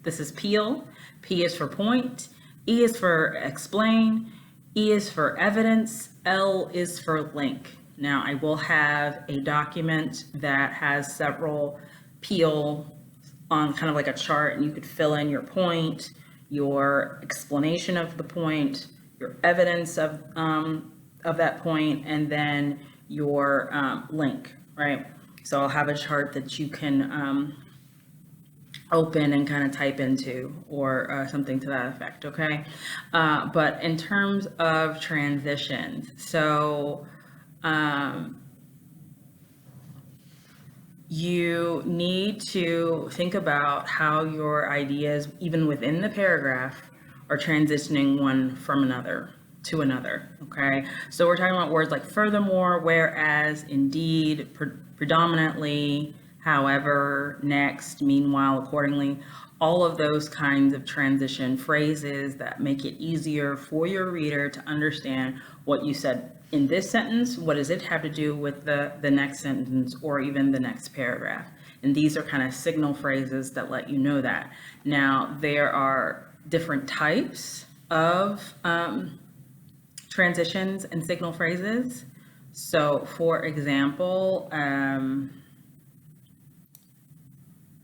this is peel. P is for point. E is for explain. E is for evidence. L is for link. Now, I will have a document that has several peel on kind of like a chart, and you could fill in your point, your explanation of the point, your evidence of that point, and then your link, right? So I'll have a chart that you can open and kind of type into, or something to that effect, okay? But in terms of transitions, so you need to think about how your ideas, even within the paragraph, are transitioning one from another to another, okay? So we're talking about words like furthermore, whereas, indeed, predominantly, however, next, meanwhile, accordingly, all of those kinds of transition phrases that make it easier for your reader to understand what you said in this sentence, what does it have to do with the next sentence or even the next paragraph. And these are kind of signal phrases that let you know that. Now, there are different types of transitions and signal phrases. So, for example,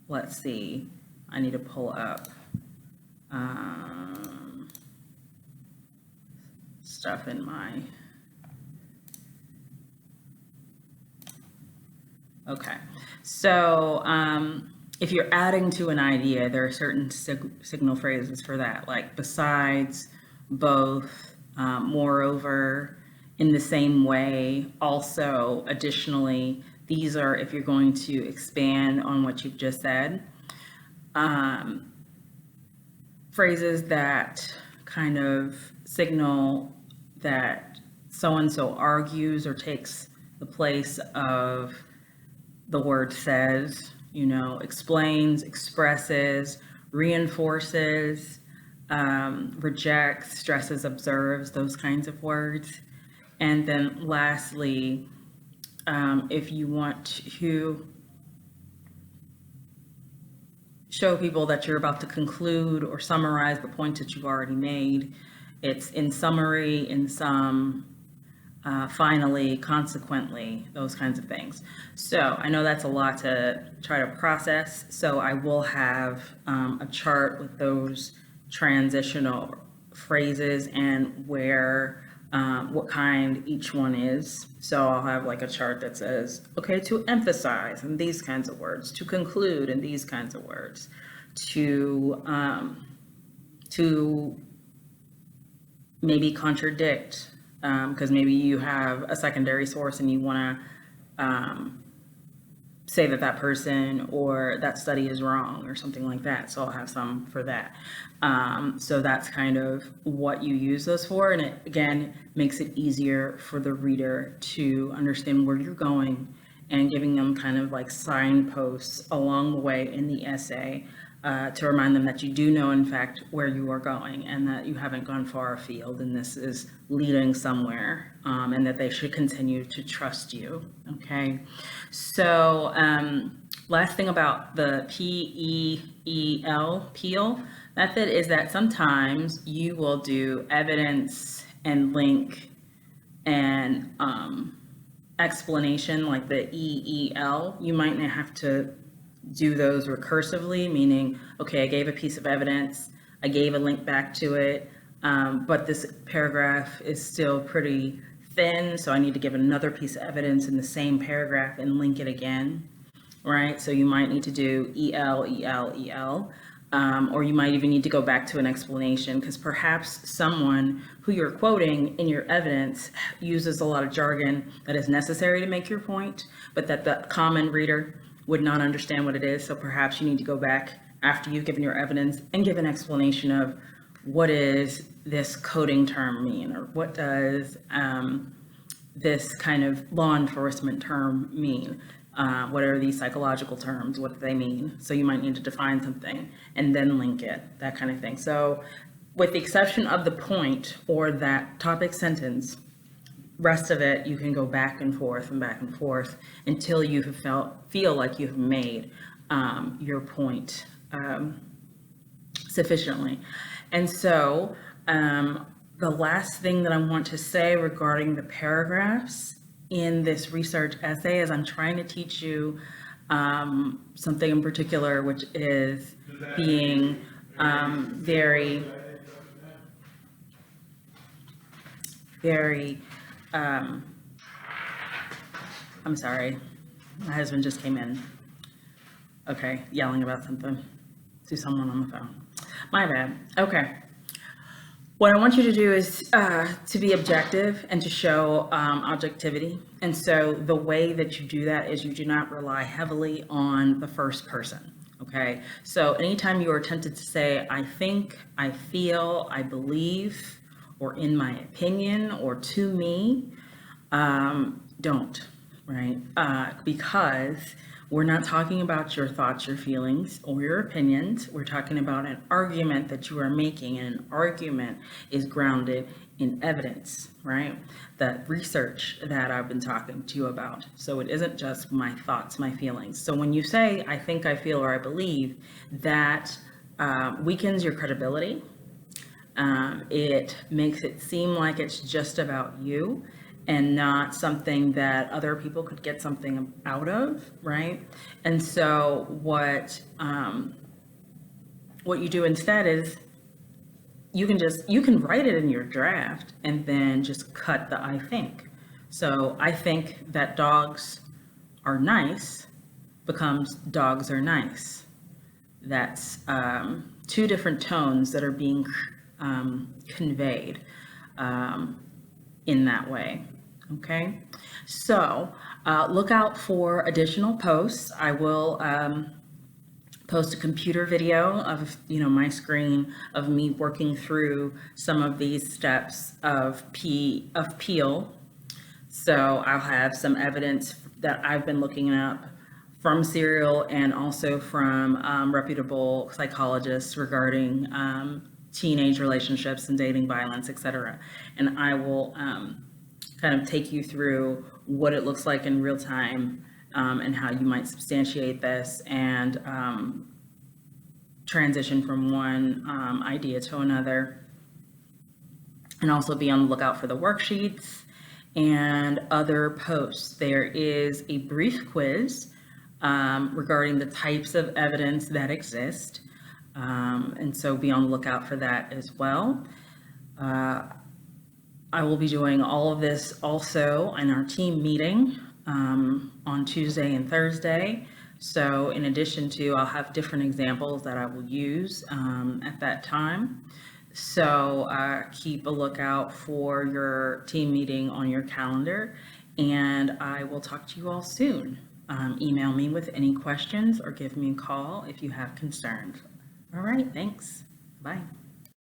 let's see, I need to pull up stuff in my... Okay, so if you're adding to an idea, there are certain signal phrases for that, like besides, both, moreover, in the same way, also, additionally. These are if you're going to expand on what you've just said. Phrases that kind of signal that so-and-so argues or takes the place of the word says, you know, explains, expresses, reinforces, rejects, stresses, observes, those kinds of words. And then lastly, if you want to show people that you're about to conclude or summarize the point that you've already made, it's in summary, in sum, finally, consequently, those kinds of things. So I know that's a lot to try to process, so I will have a chart with those transitional phrases and where, what kind each one is. So I'll have like a chart that says, okay, to emphasize, and these kinds of words, to conclude, and these kinds of words, to maybe contradict, because maybe you have a secondary source and you want to say that that person or that study is wrong or something like that. So I'll have some for that. So that's kind of what you use those for. And it, again, makes it easier for the reader to understand where you're going and giving them kind of like signposts along the way in the essay to remind them that you do know, in fact, where you are going and that you haven't gone far afield and this is leading somewhere, and that they should continue to trust you, okay? So last thing about the PEEL, peel method, is that sometimes you will do evidence and link and explanation, like the EEL. You might not have to do those recursively, meaning, okay, I gave a piece of evidence, I gave a link back to it, but this paragraph is still pretty thin, so I need to give another piece of evidence in the same paragraph and link it again, right? So you might need to do EL, EL, EL, or you might even need to go back to an explanation, because perhaps someone who you're quoting in your evidence uses a lot of jargon that is necessary to make your point, but that the common reader would not understand what it is. So perhaps you need to go back after you've given your evidence and give an explanation of what is this coding term mean, or what does this kind of law enforcement term mean? What are these psychological terms? What do they mean? So you might need to define something and then link it, that kind of thing. So with the exception of the point or that topic sentence, rest of it, you can go back and forth until you have feel like you have made your point sufficiently. And so the last thing that I want to say regarding the paragraphs in this research essay is I'm trying to teach you something in particular, which is being very I'm sorry, my husband just came in. Okay, yelling about something to someone on the phone. My bad. Okay. What I want you to do is to be objective and to show objectivity. And so the way that you do that is you do not rely heavily on the first person. Okay. So anytime you are tempted to say, I think, I feel, I believe, or in my opinion, or to me, don't, right? Because we're not talking about your thoughts, your feelings, or your opinions. We're talking about an argument that you are making, and an argument is grounded in evidence, right? That research that I've been talking to you about. So it isn't just my thoughts, my feelings. So when you say, I think, I feel, or I believe, that weakens your credibility. It makes it seem like it's just about you and not something that other people could get something out of, right? And so what you do instead is you can write it in your draft and then just cut the I think. So I think that dogs are nice becomes dogs are nice. That's two different tones that are being conveyed in that way. Okay, so look out for additional posts. I will post a computer video of my screen of me working through some of these steps of peel. So I'll have some evidence that I've been looking up from Serial and also from reputable psychologists regarding teenage relationships and dating violence, etc. And I will kind of take you through what it looks like in real time and how you might substantiate this and transition from one idea to another. And also be on the lookout for the worksheets and other posts. There is a brief quiz regarding the types of evidence that exist. And so be on the lookout for that as well. I will be doing all of this also in our team meeting on Tuesday and Thursday. So in addition to, I'll have different examples that I will use at that time. So keep a lookout for your team meeting on your calendar, and I will talk to you all soon. Email me with any questions or give me a call if you have concerns. All right, thanks. Bye.